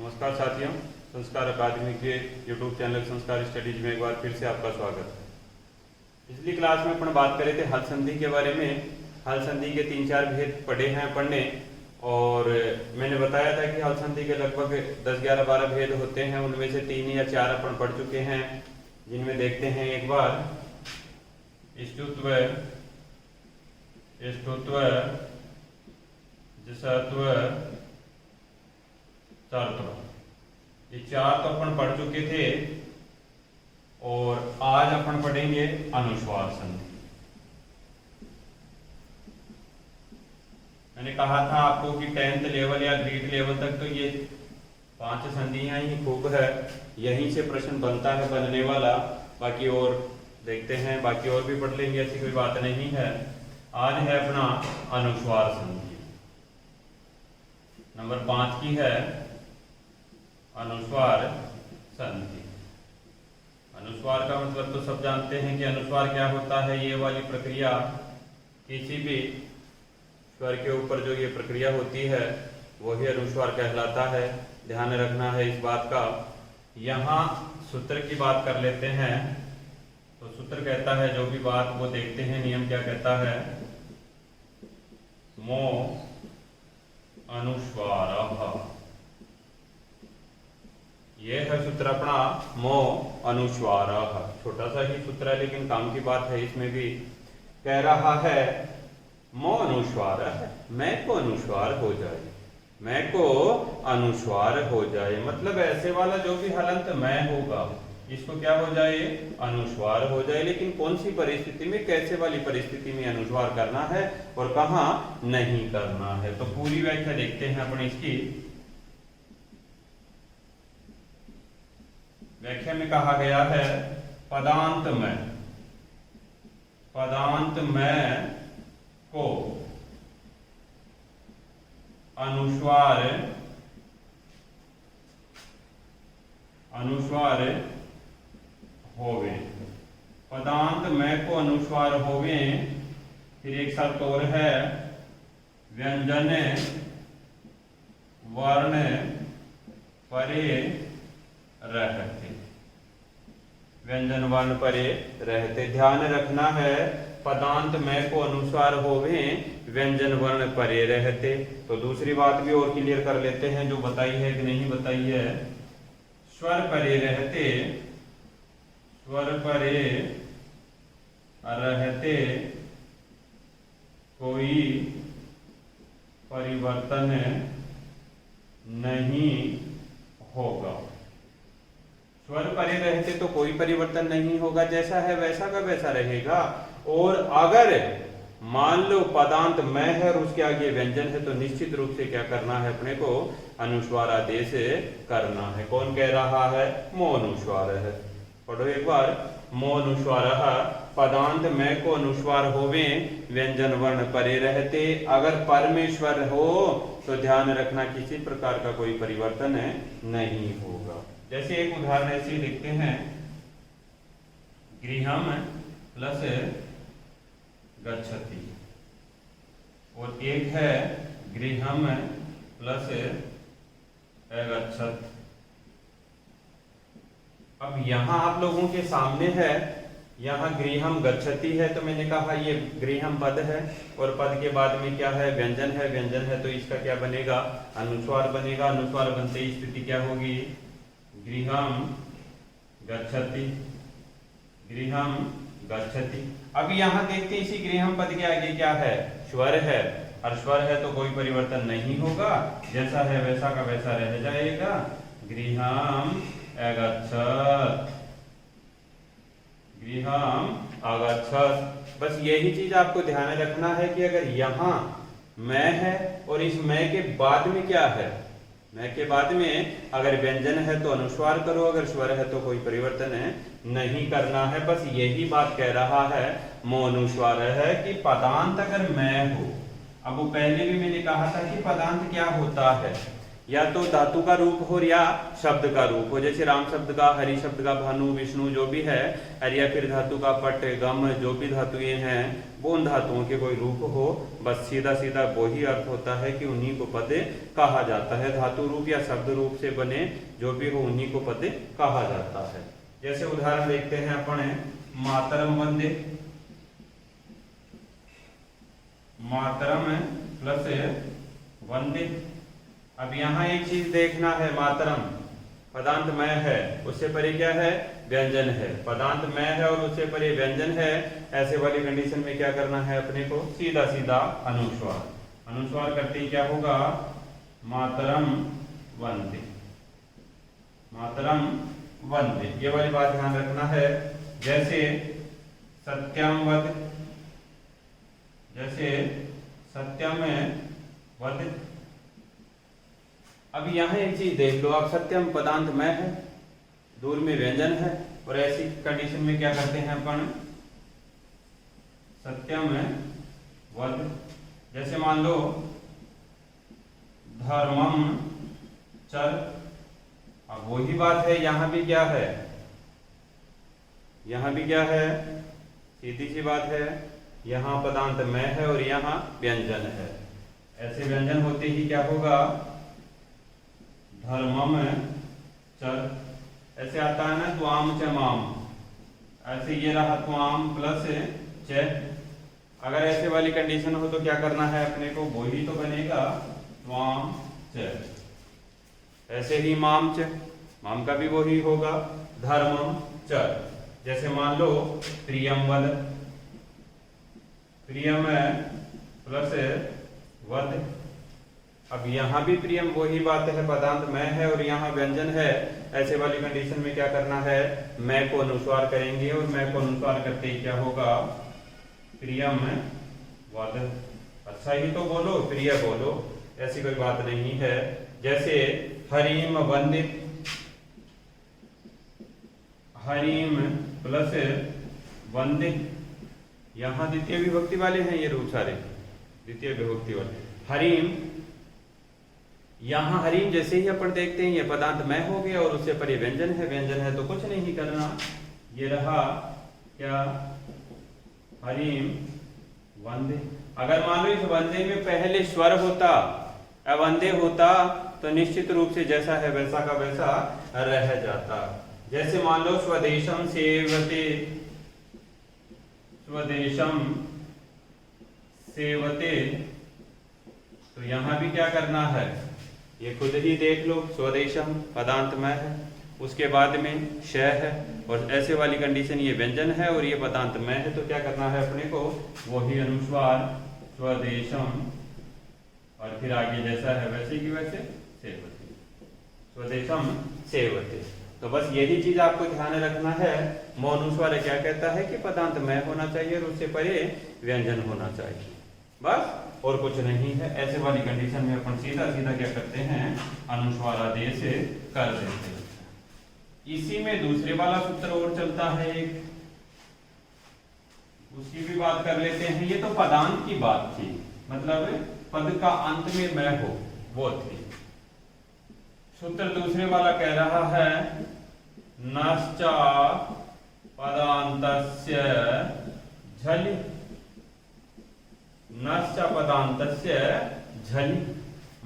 नमस्कार साथियों, संस्कार अकादमी के यूट्यूब चैनल संस्कार स्टडीज में एक बार फिर से आपका स्वागत है। पिछली क्लास में अपन बात करे थे हल संधि के बारे में। हल संधि के 3-4 भेद पढ़े हैं पढ़ने, और मैंने बताया था कि हल संधि के लगभग 10, 11, 12 भेद होते हैं। उनमें से 3 या 4 अपन पढ़ चुके हैं, जिनमें देखते हैं एक बार इष्टुत्व, इष्टुत्व, जसत्व, चरत्व। ये 4 तो अपन पढ़ चुके थे, और आज अपन पढ़ेंगे अनुस्वार संधि। मैंने कहा था आपको कि 10th लेवल या ग्रेड लेवल तक तो ये 5 संधियां ही खूब है, यहीं से प्रश्न बनता है, बनने वाला। बाकी और देखते हैं, बाकी और भी पढ़ लेंगे, ऐसी कोई बात नहीं है। आज है अपना अनुस्वार संधि, नंबर 5 की है अनुस्वार संधि। अनुस्वार का मतलब तो सब जानते हैं कि अनुस्वार क्या होता है। ये वाली प्रक्रिया, किसी भी स्वर के ऊपर जो ये प्रक्रिया होती है वही अनुस्वार कहलाता है। ध्यान रखना है इस बात का। यहाँ सूत्र की बात कर लेते हैं, तो सूत्र कहता है जो भी बात वो देखते हैं, नियम क्या कहता है, मो अनुस्वारः। ये है सूत्र अपना मो अनुस्वारः। छोटा सा ही सूत्र है, लेकिन काम की बात है। इसमें भी कह रहा है मो अनुस्वारः, मैं को अनुस्वार हो जाए, मैं को अनुस्वार हो जाए। मतलब ऐसे वाला जो भी हलंत मैं होगा, इसको क्या हो जाए, अनुस्वार हो जाए। लेकिन कौन सी परिस्थिति में, कैसे वाली परिस्थिति में अनुस्वार करना है और कहाँ नहीं करना है, तो पूरी व्याख्या देखते हैं अपन इसकी। व्याख्या में कहा गया है पदांत में, पदांत में को अनुस्वार, अनुस्वार होवे। पदांत में को अनुस्वार होवे। फिर एक शर्त और है, व्यंजन वर्ण परे रहते, व्यंजन वर्ण परे रहते। ध्यान रखना है, पदांत में को अनुस्वार होवे, व्यंजन वर्ण परे रहते। तो दूसरी बात भी और क्लियर कर लेते हैं, जो बताई है कि नहीं बताई है। स्वर परे रहते, स्वर परे रहते कोई परिवर्तन नहीं होगा। स्वर परे रहते तो कोई परिवर्तन नहीं होगा, जैसा है वैसा का वैसा रहेगा। और अगर मान लो पदांत मैं है और उसके आगे व्यंजन है, तो निश्चित रूप से क्या करना है, अपने को अनुस्वार आदेश करना है। कौन कह रहा है, मो अनुस्वार है। पढ़ो एक बार, मो अनुस्वार, पदांत मैं को अनुस्वार होवे, व्यंजन वर्ण परे रहते। अगर परमेश्वर हो तो ध्यान रखना किसी प्रकार का कोई परिवर्तन नहीं होगा। जैसे एक उदाहरण ऐसे लिखते हैं, गृहम प्लस गच्छति, और एक है गृहम प्लस अगच्छत्। अब यहां आप लोगों के सामने है, यहाँ गृहम गच्छति है, तो मैंने कहा ये गृहम पद है, और पद के बाद में क्या है, व्यंजन है। व्यंजन है तो इसका क्या बनेगा, अनुस्वार बनेगा। अनुस्वार बनते ही स्थिति क्या होगी, गृहम गच्छति, गृहम गच्छति। अब यहाँ देखते हैं इसी गृहम पद के आगे क्या है, स्वर है, और स्वर है तो कोई परिवर्तन नहीं होगा, जैसा है वैसा का वैसा रह जाएगा। गृहम अगच्छत्, गृहम अगच्छत्। बस यही चीज आपको ध्यान रखना है कि अगर यहाँ मैं है और इस मैं के बाद में क्या है, मैं के बाद में अगर व्यंजन है तो अनुस्वार करो, अगर स्वर है तो कोई परिवर्तन नहीं करना है। बस यही बात कह रहा है, मो अनुस्वार है, कि पदांत अगर मैं हो। अब वो पहले भी मैंने कहा था कि पदांत क्या होता है, या तो धातु का रूप हो या शब्द का रूप हो, जैसे राम शब्द का, हरि शब्द का, भानु, विष्णु जो भी है, और या फिर धातु का पट, गम, जो भी धातुएं हैं वो उन धातुओं के कोई रूप हो, बस सीधा सीधा वही अर्थ होता है कि उन्हीं को पदे कहा जाता है। धातु रूप या शब्द रूप से बने जो भी हो उन्हीं को पदे कहा जाता है। जैसे उदाहरण देखते हैं अपन, मातरम वंदे, मातरम प्लस वंदे। अब यहाँ एक चीज देखना है, मातरम पदांत मैं है, उससे परे क्या है, व्यंजन है। पदांत मैं है और उससे परे व्यंजन है, ऐसे वाली कंडीशन में क्या करना है अपने को, सीधा सीधा अनुस्वार। अनुस्वार करते ही क्या होगा, मातरम वंदे, मातरम वंदे, ये वाली बात ध्यान रखना है। जैसे सत्यम वद, जैसे सत्यम वद। अब यहाँ एक चीज देख लो, अब सत्यम पदांत मैं है, दूर में व्यंजन है, और ऐसी कंडीशन में क्या करते हैं अपन, सत्यम वद। जैसे मान लो धर्मम चर, अब वही बात है, यहां भी क्या है, यहां भी क्या है, सीधी सी बात है, यहां पदांत मैं है और यहां व्यंजन है। ऐसे व्यंजन होते ही क्या होगा, धर्मम चर। ऐसे आता है ना त्वाम च माम, ऐसे ये रहा त्वाम प्लस च। अगर ऐसे वाली कंडीशन हो तो क्या करना है अपने को, वही तो बनेगा त्वाम च। ऐसे ही माम च, माम का भी वही होगा, धर्मम चर। जैसे मान लो प्रियम वद, प्रियम प्लस वद। अब यहाँ भी प्रियम वही बात है, पदांत मैं है और यहाँ व्यंजन है। ऐसे वाली कंडीशन में क्या करना है, मैं को अनुस्वार करेंगे, और मैं को अनुस्वार करते ही क्या होगा, प्रियम वद। अच्छा ही तो बोलो, प्रिय बोलो, ऐसी कोई बात नहीं है। जैसे हरिम वंदित, हरिम प्लस वंदित, यहाँ द्वितीय विभक्ति वाले हैं ये रूप सारे, द्वितीय विभक्ति वाले। हरिम, यहाँ हरिम जैसे ही अपन देखते हैं ये पदांत मैं हो गया और उससे परे व्यंजन है, व्यंजन है तो कुछ नहीं करना, ये रहा क्या, हरिम वंदे। अगर मान लो इस वंदे में पहले स्वर होता, अवंदे होता, तो निश्चित रूप से जैसा है वैसा का वैसा रह जाता। जैसे मान लो स्वदेशम सेवते, स्वदेशम सेवते, तो यहां भी क्या करना है, ये खुद ही देख लो, स्वदेशम पदांत मैं है, उसके बाद में श है, और ऐसे वाली कंडीशन ये व्यंजन है और ये पदांत मैं है, तो क्या करना है अपने को, वही अनुस्वार स्वदेशम, और फिर आगे जैसा है वैसे की वैसे सेवते, स्वदेशम सेवते। तो बस यही चीज आपको ध्यान रखना है, मौनुस्वार क्या कहता है कि पदांत मैं होना चाहिए और उससे परे व्यंजन होना चाहिए, बस और कुछ नहीं है। ऐसे वाली कंडीशन में अपन सीधा सीधा क्या करते हैं, अनुस्वार आदेश कर देते हैं। इसी में दूसरे वाला सूत्र और चलता है एक, उसकी भी बात कर लेते हैं। ये तो पदांत की बात थी, मतलब पद का अंत में मैं हो वो थी। सूत्र दूसरे वाला कह रहा है, नश्चा पदान्तस्य झलि, नश्चा पदान्तस्य झलि।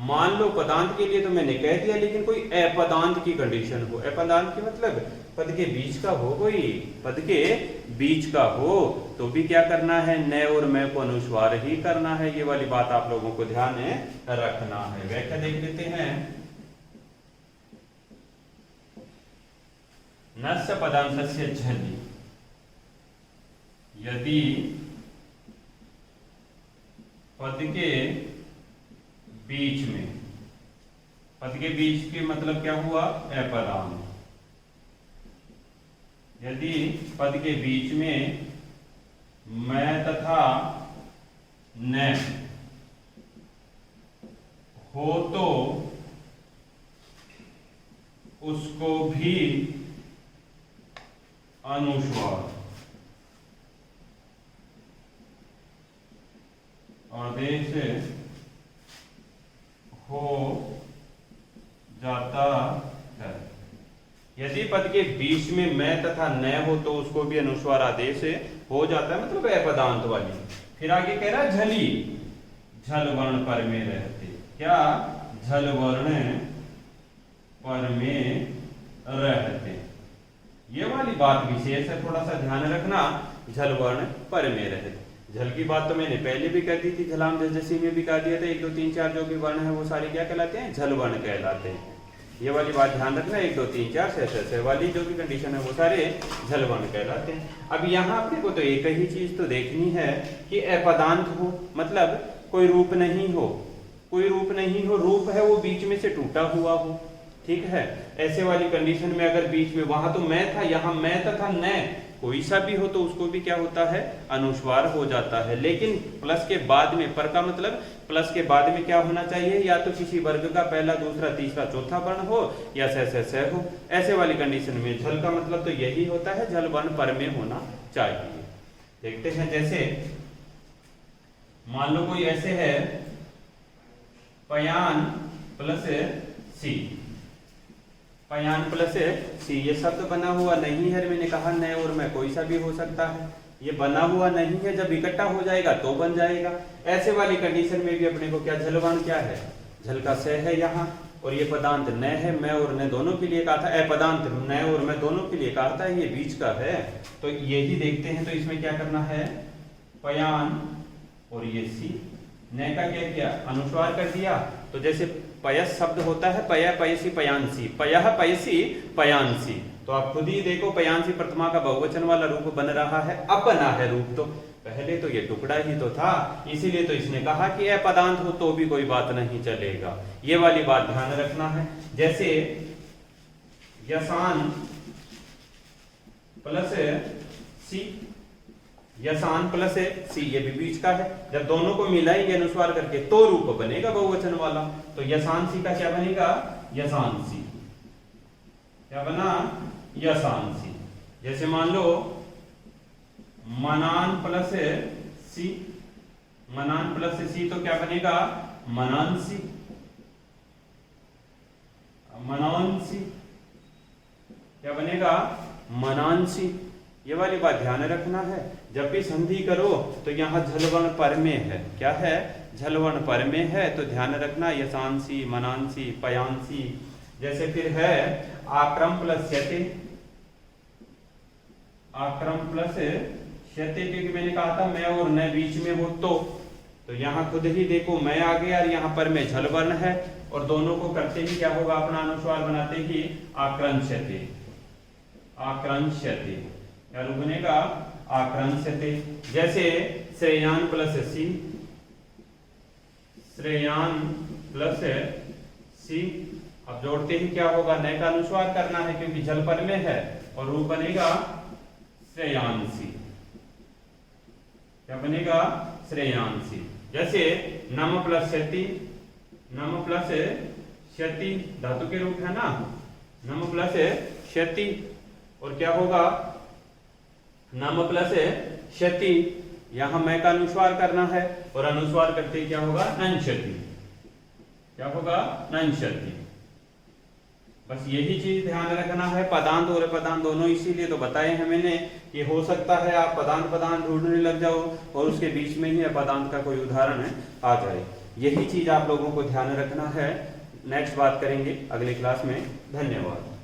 मान लो पदांत के लिए तो मैंने कह दिया, लेकिन कोई अपदांत की कंडीशन हो, अपदांत की मतलब पद के बीच का हो, कोई पद के बीच का हो, तो भी क्या करना है, न और मैं को अनुस्वार ही करना है। ये वाली बात आप लोगों को ध्यान रखना है। व्याख्या देख लेते हैं, नस्य पदांतस्य झलि, यदि पद के बीच में, पद के बीच के मतलब क्या हुआ, अपदांत। यदि पद के बीच में मैं तथा न हो तो उसको भी अनुस्वार, आदेश हो जाता है। यदि पद के बीच में मैं तथा न हो तो उसको भी अनुस्वार आदेश हो जाता है, मतलब अपदांत वाली। फिर आगे कह रहा है झली, झल वर्ण पर में रहते। क्या? झल वर्ण पर में रहते। ये वाली बात विशेष है, थोड़ा सा ध्यान रखना। झल वर्ण पर में रहते। झल की बात तो मैंने पहले भी कर दी थी, झलाम झज्झसी में भी कह दिया था। 1 2 3 4 जो भी वर्ण है वो सारे क्या कहलाते हैं? झल वर्ण कहलाते हैं। ये वाली बात ध्यान रखना। 1 2 3 4 6 वाली जो भी कंडीशन है वो सारे झल वर्ण कहलाते हैं। अब यहाँ अपने को तो एक ही चीज तो देखनी है कि अपदांत हो, मतलब कोई रूप नहीं हो। कोई रूप नहीं हो, रूप है वो बीच में से टूटा हुआ हो, ठीक है। ऐसे वाली कंडीशन में अगर बीच में, वहां तो मैं था, यहाँ मैं तथा न कोई सा भी हो तो उसको भी क्या होता है? अनुस्वार हो जाता है। लेकिन प्लस के बाद में, पर का मतलब प्लस के बाद में क्या होना चाहिए? या तो किसी वर्ग का पहला दूसरा तीसरा चौथा वर्ण हो या से हो। ऐसे वाली कंडीशन में झल का मतलब तो यही होता है, झल वर्ण पर में होना चाहिए। देखते हैं, जैसे मान लो कोई ऐसे है पयान प्लस सी, पयान प्लस सी। ये शब्द बना हुआ नहीं है, मैंने कहा न और मैं कोई सा भी हो सकता है। ये बना हुआ नहीं है, जब इकट्ठा हो जाएगा तो बन जाएगा। ऐसे वाली कंडीशन में भी अपने को क्या झलवान क्या है? झल का से है यहाँ, और ये पदांत न है। मैं और न दोनों के लिए कहा था, अपदांत न और मैं दोनों के लिए कहा था, ये बीच का है। तो यही देखते हैं, तो इसमें क्या करना है? पयान और ये सी, न का क्या किया? अनुस्वार कर दिया। तो जैसे पयस शब्द होता है, पया पयसी पयांसी, पयः पयसी पयांसी। तो आप खुद ही देखो, पयांसी प्रथमा का बहुवचन वाला रूप बन रहा है, अपना है रूप। तो पहले तो ये टुकड़ा ही तो था, इसीलिए तो इसने कहा कि अपदांत हो तो भी कोई बात नहीं चलेगा। ये वाली बात ध्यान रखना है। जैसे यसान प्लस सी, यसान प्लस सी, ये भी बीच का है। जब दोनों को मिलाएंगे अनुस्वार करके तो रूप बनेगा बहुवचन वाला। तो यसान सी का क्या बनेगा? यसान सी। क्या बना? यसान सी। जैसे मान लो मनान प्लस सी, मनान प्लस सी, तो क्या बनेगा? मनांसी, मनांसी। क्या बनेगा? मनांसी। ये वाली बात ध्यान रखना है। जब भी संधि करो तो यहाँ झलवर्ण पर में है। क्या है? झलवर्ण पर में है, तो ध्यान रखना यशांसी, मनांसी, पयांसी। जैसे फिर है आक्रम प्लस यते, आक्रम प्लस यते, क्योंकि मैंने कहा था मैं और न बीच में हो तो यहाँ खुद ही देखो मैं आ गया और यहाँ पर में झलवर्ण है, और दोनों को करते ही क्या होगा? अपना अनुस्वार बनाते ही आक्रंशते, आक्रंशते। क्या रूप बनेगा? आक्रंशते। जैसे श्रेयान प्लस सी, श्रेयान प्लस सी। अब जोड़ते ही क्या होगा? नए का अनुस्वार करना है क्योंकि जल पर में है, और रूप बनेगा श्रेयांसी। क्या बनेगा? श्रेयांसी। जैसे नम प्लस क्षति, नम प्लस क्षति धातु के रूप है ना, नम प्लस क्षति, और क्या होगा? नम प्लस क्षति। यहां मैं का अनुस्वार करना है, और अनुस्वार करते क्या होगा? नंशति। क्या होगा? नंशति। बस यही चीज ध्यान रखना है। पदांत और अपदांत दोनों इसीलिए तो बताए हैं मैंने कि हो सकता है आप पदांत ढूंढने लग जाओ और उसके बीच में ही अपदांत का कोई उदाहरण आ जाए। यही चीज आप लोगों को ध्यान रखना है। नेक्स्ट बात करेंगे अगली क्लास में। धन्यवाद।